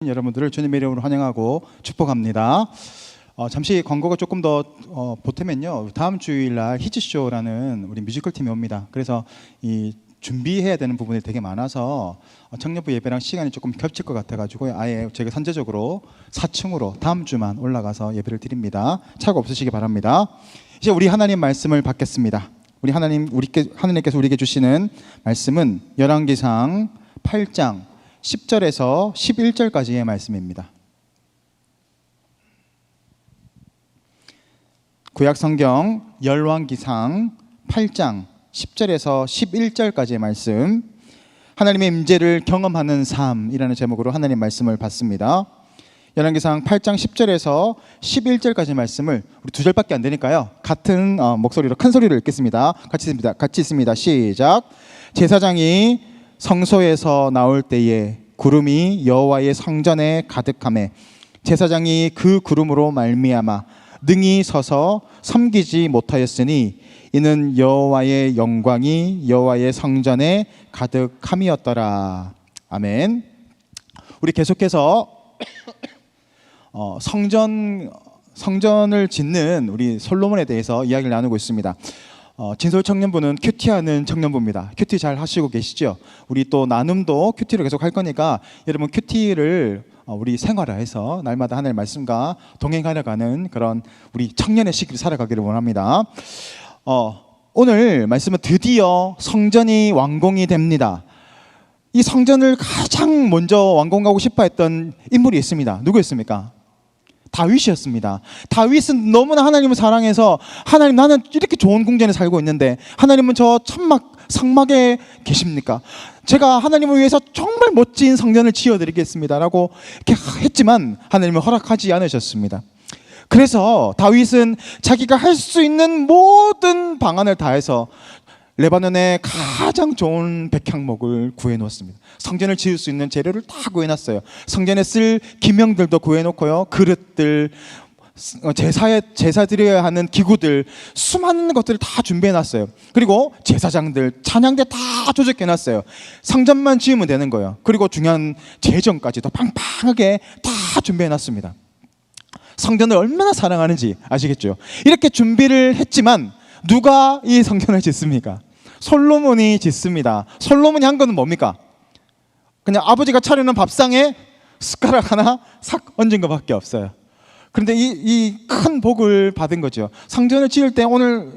여러분들을 주님의 이름으로 환영하고 축복합니다. 잠시 광고가 조금 더 보태면요, 다음 주일날 히즈쇼라는 우리 뮤지컬 팀이 옵니다. 그래서 이 준비해야 되는 부분이 되게 많아서 청년부 예배랑 시간이 조금 겹칠 것 같아가지고 아예 저희가 선제적으로 4층으로 다음 주만 올라가서 예배를 드립니다. 차가 없으시기 바랍니다. 이제 우리 하나님 말씀을 받겠습니다. 우리 하나님께서 우리에게 주시는 말씀은 열왕기상 8장 10절에서 11절까지의 말씀입니다. 구약성경 열왕기상 8장 10절에서 11절까지의 말씀, 하나님의 임재를 경험하는 삶이라는 제목으로 하나님 말씀을 받습니다. 열왕기상 8장 10절에서 11절까지 말씀을 우리 2절밖에 안 되니까요, 같은 목소리로 큰 소리로 읽겠습니다. 같이 있습니다. 시작. 제사장이 성소에서 나올 때에 구름이 여호와의 성전에 가득하매 제사장이 그 구름으로 말미암아 능히 서서 섬기지 못하였으니 이는 여호와의 영광이 여호와의 성전에 가득함이었더라. 아멘. 우리 계속해서 성전을 짓는 우리 솔로몬에 대해서 이야기를 나누고 있습니다. 진솔 청년부는 큐티하는 청년부입니다. 큐티 잘 하시고 계시죠? 우리 또 나눔도 큐티를 계속 할 거니까 여러분 큐티를 우리 생활화해서 날마다 하나님의 말씀과 동행하려 가는 그런 우리 청년의 시기를 살아가기를 원합니다. 오늘 말씀은 드디어 성전이 완공이 됩니다. 이 성전을 가장 먼저 완공하고 싶어 했던 인물이 있습니다. 누구였습니까? 다윗이었습니다. 다윗은 너무나 하나님을 사랑해서, 하나님, 나는 이렇게 좋은 궁전에 살고 있는데 하나님은 저 천막 상막에 계십니까? 제가 하나님을 위해서 정말 멋진 성전을 지어드리겠습니다 라고 이렇게 했지만 하나님은 허락하지 않으셨습니다. 그래서 다윗은 자기가 할 수 있는 모든 방안을 다해서 레바논의 가장 좋은 백향목을 구해놓습니다. 성전을 지을 수 있는 재료를 다 구해놨어요. 성전에 쓸 기명들도 구해놓고요, 그릇들, 제사 드려야 하는 기구들, 수많은 것들을 다 준비해놨어요. 그리고 제사장들, 찬양대 다 조직해놨어요. 성전만 지으면 되는 거예요. 그리고 중요한 재정까지도 팡팡하게 다 준비해놨습니다. 성전을 얼마나 사랑하는지 아시겠죠? 이렇게 준비를 했지만 누가 이 성전을 짓습니까? 솔로몬이 짓습니다. 솔로몬이 한 거는 뭡니까? 그냥 아버지가 차리는 밥상에 숟가락 하나 싹 얹은 것밖에 없어요. 그런데 이 큰 복을 받은 거죠. 성전을 지을 때 오늘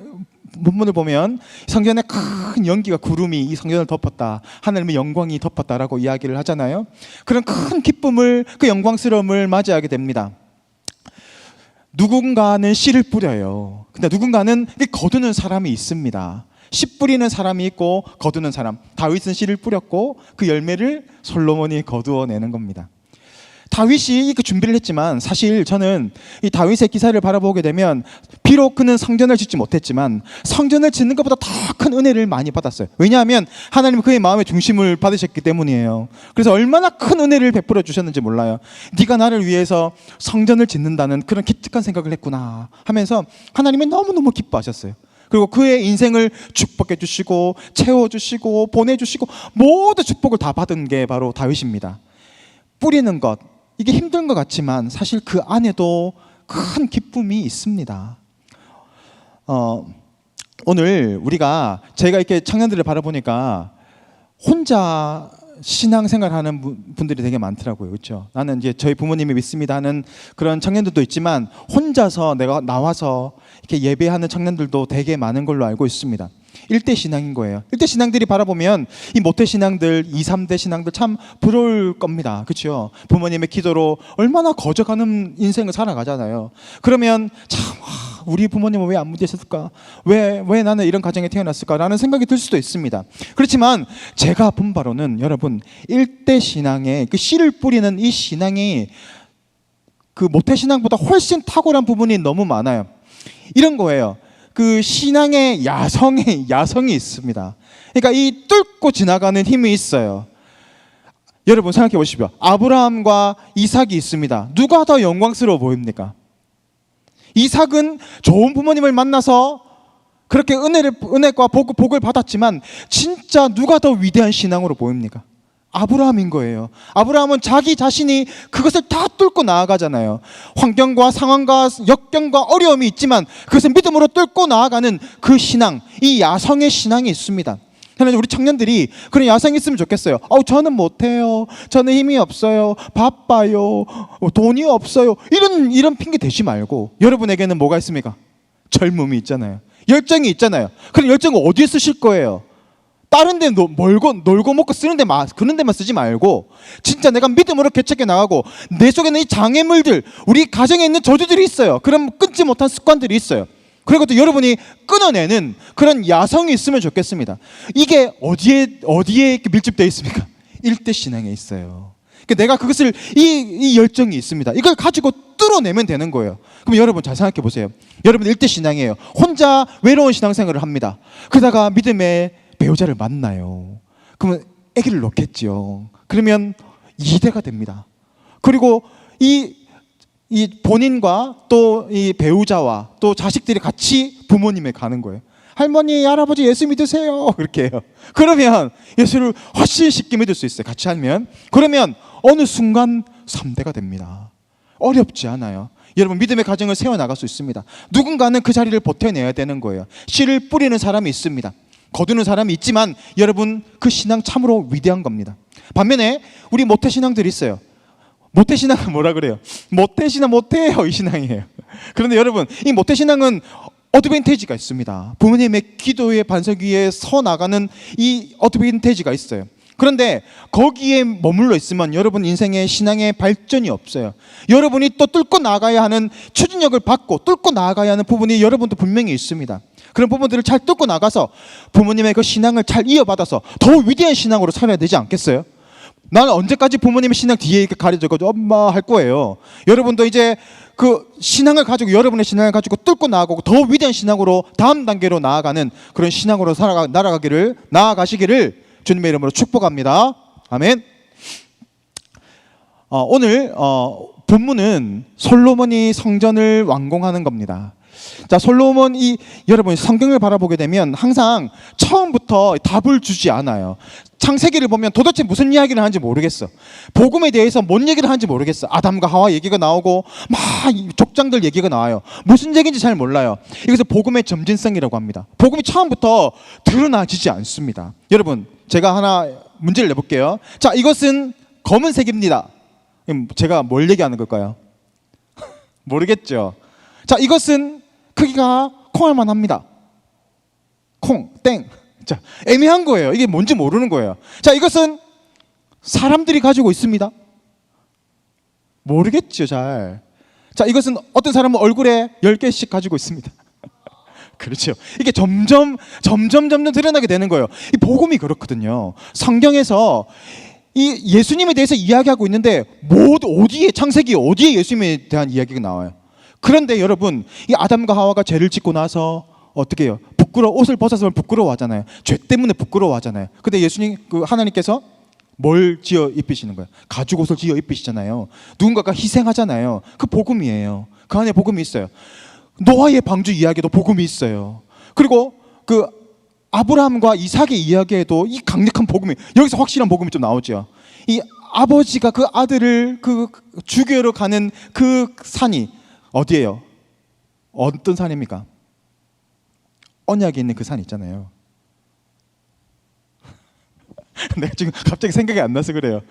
본문을 보면 성전에 큰 연기가, 구름이 이 성전을 덮었다, 하나님의 영광이 덮었다라고 이야기를 하잖아요. 그런 큰 기쁨을, 그 영광스러움을 맞이하게 됩니다. 누군가는 씨를 뿌려요. 근데 누군가는 거두는 사람이 있습니다. 씨 뿌리는 사람이 있고 거두는 사람. 다윗은 씨를 뿌렸고 그 열매를 솔로몬이 거두어내는 겁니다. 다윗이 그 준비를 했지만 사실 저는 이 다윗의 기사를 바라보게 되면 비록 그는 성전을 짓지 못했지만 성전을 짓는 것보다 더 큰 은혜를 많이 받았어요. 왜냐하면 하나님은 그의 마음의 중심을 받으셨기 때문이에요. 그래서 얼마나 큰 은혜를 베풀어 주셨는지 몰라요. 네가 나를 위해서 성전을 짓는다는 그런 기특한 생각을 했구나 하면서 하나님이 너무너무 기뻐하셨어요. 그리고 그의 인생을 축복해 주시고 채워주시고 보내주시고 모든 축복을 다 받은 게 바로 다윗입니다. 뿌리는 것, 이게 힘든 것 같지만 사실 그 안에도 큰 기쁨이 있습니다. 오늘 제가 이렇게 청년들을 바라보니까 혼자 신앙생활하는 분들이 되게 많더라고요. 그렇죠? 나는 이제 저희 부모님이 믿습니다 하는 그런 청년들도 있지만 혼자서 내가 나와서 이렇게 예배하는 청년들도 되게 많은 걸로 알고 있습니다. 1대 신앙인 거예요. 1대 신앙들이 바라보면 이 모태 신앙들, 2, 3대 신앙들 참 부러울 겁니다. 그렇죠? 부모님의 기도로 얼마나 거저가는 인생을 살아가잖아요. 그러면 참 우리 부모님은 왜 안 믿으셨을까? 왜 나는 이런 가정에 태어났을까? 라는 생각이 들 수도 있습니다. 그렇지만 제가 본 바로는 여러분 1대 신앙의 그 씨를 뿌리는 이 신앙이 그 모태 신앙보다 훨씬 탁월한 부분이 너무 많아요. 이런 거예요. 그 신앙의 야성이 있습니다. 그러니까 이 뚫고 지나가는 힘이 있어요. 여러분 생각해 보십시오. 아브라함과 이삭이 있습니다. 누가 더 영광스러워 보입니까? 이삭은 좋은 부모님을 만나서 그렇게 은혜과 복을 받았지만 진짜 누가 더 위대한 신앙으로 보입니까? 아브라함인 거예요. 아브라함은 자기 자신이 그것을 다 뚫고 나아가잖아요. 환경과 상황과 역경과 어려움이 있지만 그것을 믿음으로 뚫고 나아가는 그 신앙, 이 야성의 신앙이 있습니다. 그래서 우리 청년들이 그런 야성이 있으면 좋겠어요. 저는 못해요. 저는 힘이 없어요. 바빠요. 돈이 없어요. 이런 핑계 대지 말고 여러분에게는 뭐가 있습니까? 젊음이 있잖아요. 열정이 있잖아요. 그럼 열정을 어디에 쓰실 거예요? 다른 데 놀고 먹고 그런 데만 쓰지 말고 진짜 내가 믿음으로 개척해 나가고 내 속에는 이 장애물들, 우리 가정에 있는 저주들이 있어요. 그럼 끊지 못한 습관들이 있어요. 그리고 또 여러분이 끊어내는 그런 야성이 있으면 좋겠습니다. 이게 어디에 밀집되어 있습니까? 일대 신앙에 있어요. 그러니까 내가 그것을 이 열정이 있습니다. 이걸 가지고 뚫어내면 되는 거예요. 그럼 여러분 잘 생각해 보세요. 여러분 일대 신앙이에요. 혼자 외로운 신앙생활을 합니다. 그러다가 믿음의 배우자를 만나요. 그러면 아기를 낳겠죠. 그러면 2대가 됩니다. 그리고 이 본인과 또 이 배우자와 또 자식들이 같이 부모님에 가는 거예요. 할머니, 할아버지 예수 믿으세요. 그렇게 해요. 그러면 예수를 훨씬 쉽게 믿을 수 있어요. 같이 하면. 그러면 어느 순간 3대가 됩니다. 어렵지 않아요. 여러분 믿음의 가정을 세워나갈 수 있습니다. 누군가는 그 자리를 버텨내야 되는 거예요. 씨를 뿌리는 사람이 있습니다. 거두는 사람이 있지만 여러분 그 신앙 참으로 위대한 겁니다. 반면에 우리 모태신앙들이 있어요. 모태신앙은 뭐라 그래요? 모태신앙 못해요 이 신앙이에요. 그런데 여러분 이 모태신앙은 어드밴티지가 있습니다. 부모님의 기도의 반석 위에 서 나가는 이 어드밴티지가 있어요. 그런데 거기에 머물러 있으면 여러분 인생의 신앙의 발전이 없어요. 여러분이 또 뚫고 나가야 하는 추진력을 받고 뚫고 나가야 하는 부분이 여러분도 분명히 있습니다. 그런 부분들을 잘 뚫고 나가서 부모님의 그 신앙을 잘 이어받아서 더 위대한 신앙으로 살아야 되지 않겠어요? 나는 언제까지 부모님의 신앙 뒤에 이렇게 가려져가지고 엄마 할 거예요. 여러분도 이제 그 신앙을 가지고 여러분의 신앙을 가지고 뚫고 나아가고 더 위대한 신앙으로 다음 단계로 나아가는 그런 신앙으로 나아가시기를 주님의 이름으로 축복합니다. 아멘. 오늘 본문은 솔로몬이 성전을 완공하는 겁니다. 자, 솔로몬이 여러분 성경을 바라보게 되면 항상 처음부터 답을 주지 않아요. 창세기를 보면 도대체 무슨 이야기를 하는지 모르겠어. 복음에 대해서 뭔 얘기를 하는지 모르겠어. 아담과 하와 얘기가 나오고 막 족장들 얘기가 나와요. 무슨 얘기인지 잘 몰라요. 이것을 복음의 점진성이라고 합니다. 복음이 처음부터 드러나지지 않습니다. 여러분 제가 하나 문제를 내볼게요. 자, 이것은 검은색입니다. 제가 뭘 얘기하는 걸까요? 모르겠죠. 자, 이것은 크기가 콩알만 합니다. 콩, 땡. 자, 애매한 거예요. 이게 뭔지 모르는 거예요. 자, 이것은 사람들이 가지고 있습니다. 모르겠죠, 잘. 자, 이것은 어떤 사람은 얼굴에 10개씩 가지고 있습니다. 그렇죠. 이게 점점 드러나게 되는 거예요. 이 복음이 그렇거든요. 성경에서 이 예수님에 대해서 이야기하고 있는데 어디에 창세기 어디에 예수님에 대한 이야기가 나와요. 그런데 여러분 이 아담과 하와가 죄를 짓고 나서 어떻게 해요? 옷을 벗었으면 부끄러워하잖아요. 죄 때문에 부끄러워하잖아요. 근데 예수님 하나님께서 뭘 지어 입히시는 거예요? 가죽 옷을 지어 입히시잖아요. 누군가가 희생하잖아요. 그 복음이에요. 그 안에 복음이 있어요. 노아의 방주 이야기도 복음이 있어요. 그리고 그 아브라함과 이삭의 이야기에도 이 강력한 복음이, 여기서 확실한 복음이 좀 나오죠. 이 아버지가 그 아들을 그 죽여러 가는 그 산이 어디예요? 어떤 산입니까? 언약에 있는 그 산 있잖아요. 내가 지금 갑자기 생각이 안 나서 그래요.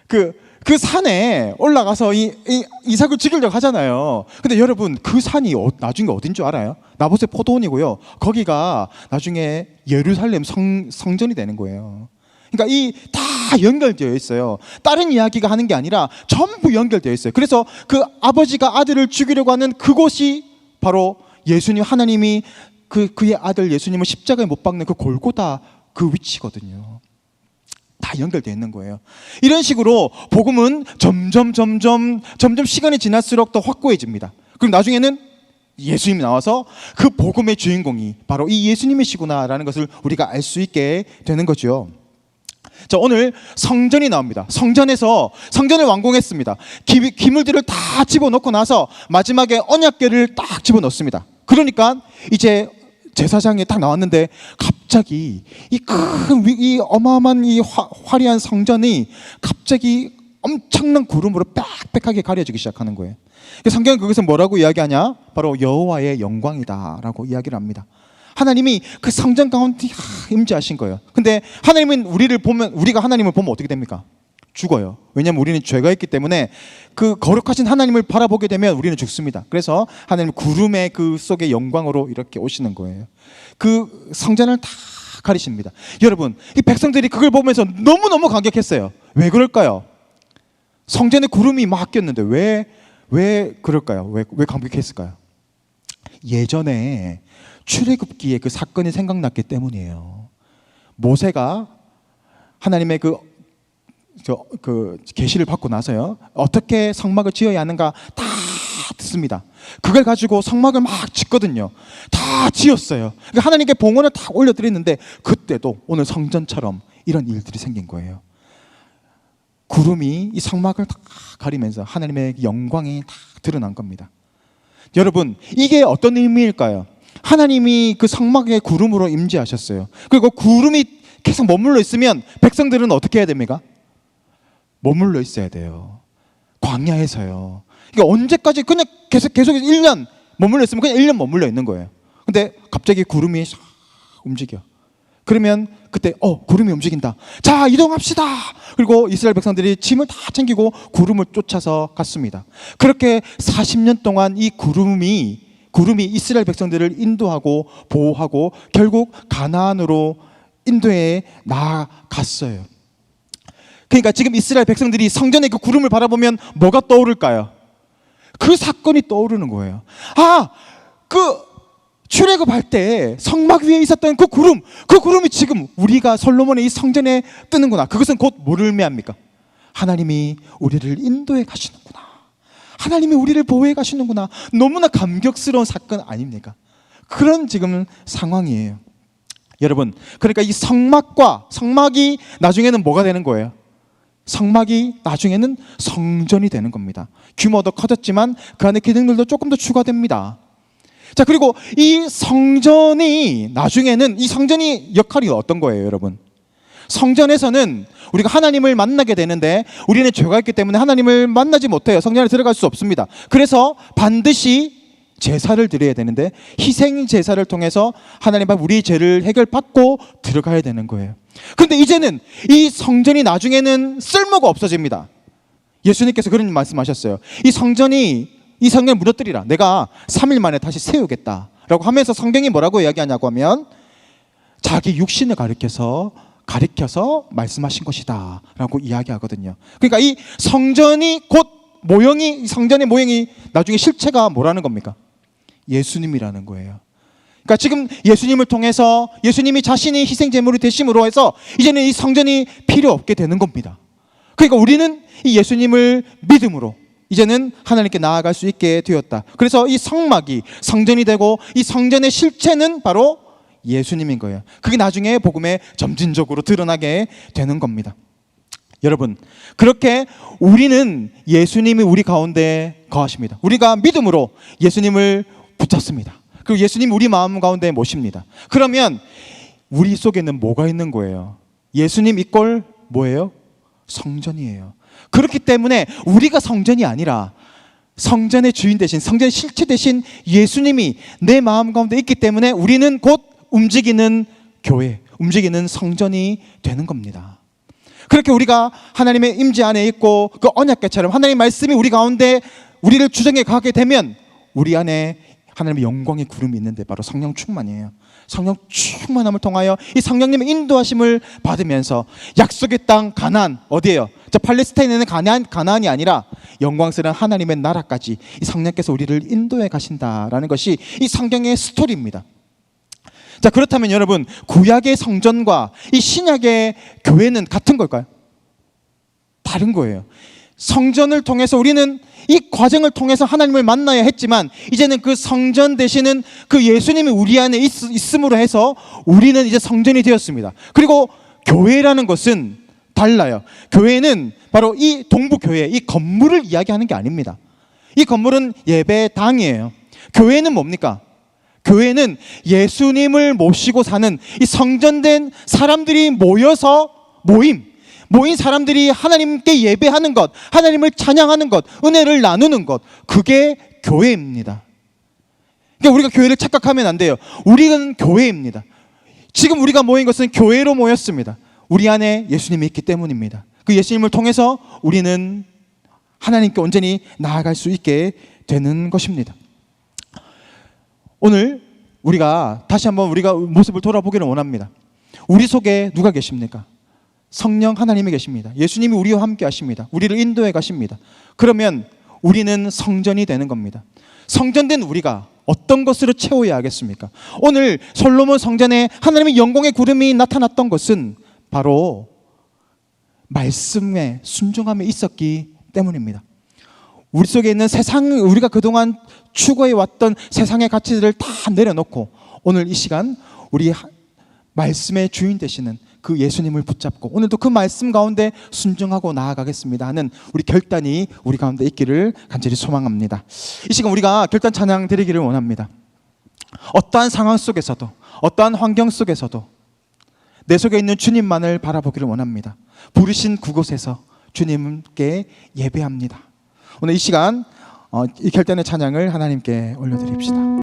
그 산에 올라가서 이삭을 죽이려고 하잖아요. 근데 여러분 그 산이 나중에 어딘 줄 알아요? 나봇의 포도원이고요. 거기가 나중에 예루살렘 성전이 되는 거예요. 그러니까 다 연결되어 있어요. 다른 이야기가 하는 게 아니라 전부 연결되어 있어요. 그래서 그 아버지가 아들을 죽이려고 하는 그곳이 바로 예수님, 하나님이 그의 아들 예수님을 십자가에 못 박는 그 골고다 그 위치거든요. 다 연결되어 있는 거예요. 이런 식으로 복음은 점점 시간이 지날수록 더 확고해집니다. 그리고 나중에는 예수님이 나와서 그 복음의 주인공이 바로 이 예수님이시구나라는 것을 우리가 알 수 있게 되는 거죠. 자, 오늘 성전이 나옵니다. 성전을 완공했습니다. 기물들을 다 집어넣고 나서 마지막에 언약궤를 딱 집어넣습니다. 그러니까 이제 제사장이 딱 나왔는데 갑자기 이 어마어마한 이 화려한 성전이 갑자기 엄청난 구름으로 빽빽하게 가려지기 시작하는 거예요. 성경은 그것을 뭐라고 이야기하냐? 바로 여호와의 영광이다라고 이야기를 합니다. 하나님이 그 성전 가운데 임재하신 거예요. 근데 하나님은 우리가 하나님을 보면 어떻게 됩니까? 죽어요. 왜냐하면 우리는 죄가 있기 때문에 그 거룩하신 하나님을 바라보게 되면 우리는 죽습니다. 그래서 하나님 구름의 그 속의 영광으로 이렇게 오시는 거예요. 그 성전을 다 가리십니다. 여러분, 이 백성들이 그걸 보면서 너무너무 감격했어요. 왜 그럴까요? 성전에 구름이 막 꼈는데 왜 그럴까요? 왜 감격했을까요? 예전에 출애굽기에 그 사건이 생각났기 때문이에요. 모세가 하나님의 그 계시를 받고 나서요, 어떻게 성막을 지어야 하는가 다 듣습니다. 그걸 가지고 성막을 막 짓거든요. 다 지었어요. 그러니까 하나님께 봉헌을 다 올려드렸는데 그때도 오늘 성전처럼 이런 일들이 생긴 거예요. 구름이 이 성막을 다 가리면서 하나님의 영광이 다 드러난 겁니다. 여러분, 이게 어떤 의미일까요? 하나님이 그 성막에 구름으로 임재하셨어요. 그리고 구름이 계속 머물러 있으면 백성들은 어떻게 해야 됩니까? 머물러 있어야 돼요. 광야에서요. 그러니까 언제까지 그냥 계속 1년 머물러 있으면 그냥 1년 머물러 있는 거예요. 근데 갑자기 구름이 움직여. 그러면 그때 구름이 움직인다. 자, 이동합시다. 그리고 이스라엘 백성들이 짐을 다 챙기고 구름을 쫓아서 갔습니다. 그렇게 40년 동안 이 구름이 이스라엘 백성들을 인도하고 보호하고 결국 가나안으로 인도해 나아갔어요. 그러니까 지금 이스라엘 백성들이 성전의 그 구름을 바라보면 뭐가 떠오를까요? 그 사건이 떠오르는 거예요. 출애굽할 때 성막 위에 있었던 그 구름이 지금 우리가 솔로몬의 이 성전에 뜨는구나. 그것은 곧 뭐를 의미합니까? 하나님이 우리를 인도해 가시는구나. 하나님이 우리를 보호해 가시는구나. 너무나 감격스러운 사건 아닙니까? 그런 지금 상황이에요. 여러분, 그러니까 이 성막이 나중에는 뭐가 되는 거예요? 성막이 나중에는 성전이 되는 겁니다. 규모도 커졌지만 그 안에 기능들도 조금 더 추가됩니다. 자, 그리고 이 성전이 나중에는 이 성전이 역할이 어떤 거예요, 여러분? 성전에서는 우리가 하나님을 만나게 되는데 우리는 죄가 있기 때문에 하나님을 만나지 못해요. 성전에 들어갈 수 없습니다. 그래서 반드시 제사를 드려야 되는데 희생 제사를 통해서 하나님 앞에 우리 죄를 해결받고 들어가야 되는 거예요. 그런데 이제는 이 성전이 나중에는 쓸모가 없어집니다. 예수님께서 그런 말씀하셨어요. 이 성전을 무너뜨리라. 내가 3일 만에 다시 세우겠다 라고 하면서 성경이 뭐라고 이야기하냐고 하면 자기 육신을 가리켜서 말씀하신 것이다 라고 이야기하거든요. 그러니까 이 성전의 모형이 나중에 실체가 뭐라는 겁니까? 예수님이라는 거예요. 그러니까 지금 예수님을 통해서 예수님이 자신이 희생제물이 되심으로 해서 이제는 이 성전이 필요 없게 되는 겁니다. 그러니까 우리는 이 예수님을 믿음으로 이제는 하나님께 나아갈 수 있게 되었다. 그래서 이 성막이 성전이 되고 이 성전의 실체는 바로 예수님인 거예요. 그게 나중에 복음에 점진적으로 드러나게 되는 겁니다. 여러분, 그렇게 우리는 예수님이 우리 가운데 거하십니다. 우리가 믿음으로 예수님을 붙잡습니다. 그리고 예수님 우리 마음 가운데 모십니다. 그러면 우리 속에는 뭐가 있는 거예요? 예수님 이꼴 뭐예요? 성전이에요. 그렇기 때문에 우리가 성전이 아니라 성전의 주인 대신, 성전의 실체 대신 예수님이 내 마음 가운데 있기 때문에 우리는 곧 움직이는 교회, 움직이는 성전이 되는 겁니다. 그렇게 우리가 하나님의 임재 안에 있고 그 언약궤처럼 하나님의 말씀이 우리 가운데 우리를 주정해 가게 되면 우리 안에 하나님의 영광의 구름이 있는데 바로 성령 충만이에요. 성령 충만함을 통하여 이 성령님의 인도하심을 받으면서 약속의 땅 가나안, 어디예요? 팔레스타인에는 가나안이 아니라 영광스러운 하나님의 나라까지 이 성령께서 우리를 인도해 가신다라는 것이 이 성경의 스토리입니다. 자, 그렇다면 여러분, 구약의 성전과 이 신약의 교회는 같은 걸까요? 다른 거예요. 성전을 통해서 우리는 이 과정을 통해서 하나님을 만나야 했지만 이제는 그 성전 되시는 그 예수님이 우리 안에 있음으로 해서 우리는 이제 성전이 되었습니다. 그리고 교회라는 것은 달라요. 교회는 바로 이 동부교회, 이 건물을 이야기하는 게 아닙니다. 이 건물은 예배당이에요. 교회는 뭡니까? 교회는 예수님을 모시고 사는 이 성전된 사람들이 모여서 모인 사람들이 하나님께 예배하는 것, 하나님을 찬양하는 것, 은혜를 나누는 것, 그게 교회입니다. 그러니까 우리가 교회를 착각하면 안 돼요. 우리는 교회입니다. 지금 우리가 모인 것은 교회로 모였습니다. 우리 안에 예수님이 있기 때문입니다. 그 예수님을 통해서 우리는 하나님께 온전히 나아갈 수 있게 되는 것입니다. 오늘 우리가 다시 한번 우리가 모습을 돌아보기를 원합니다. 우리 속에 누가 계십니까? 성령 하나님이 계십니다. 예수님이 우리와 함께 하십니다. 우리를 인도해 가십니다. 그러면 우리는 성전이 되는 겁니다. 성전된 우리가 어떤 것으로 채워야 하겠습니까? 오늘 솔로몬 성전에 하나님의 영광의 구름이 나타났던 것은 바로 말씀에 순종함에 있었기 때문입니다. 우리 속에 있는 우리가 그동안 추구해 왔던 세상의 가치들을 다 내려놓고 오늘 이 시간 우리 말씀의 주인 되시는 그 예수님을 붙잡고 오늘도 그 말씀 가운데 순종하고 나아가겠습니다 하는 우리 결단이 우리 가운데 있기를 간절히 소망합니다. 이 시간 우리가 결단 찬양 드리기를 원합니다. 어떠한 상황 속에서도, 어떠한 환경 속에서도 내 속에 있는 주님만을 바라보기를 원합니다. 부르신 그곳에서 주님께 예배합니다. 오늘 이 시간 이 결단의 찬양을 하나님께 올려드립시다.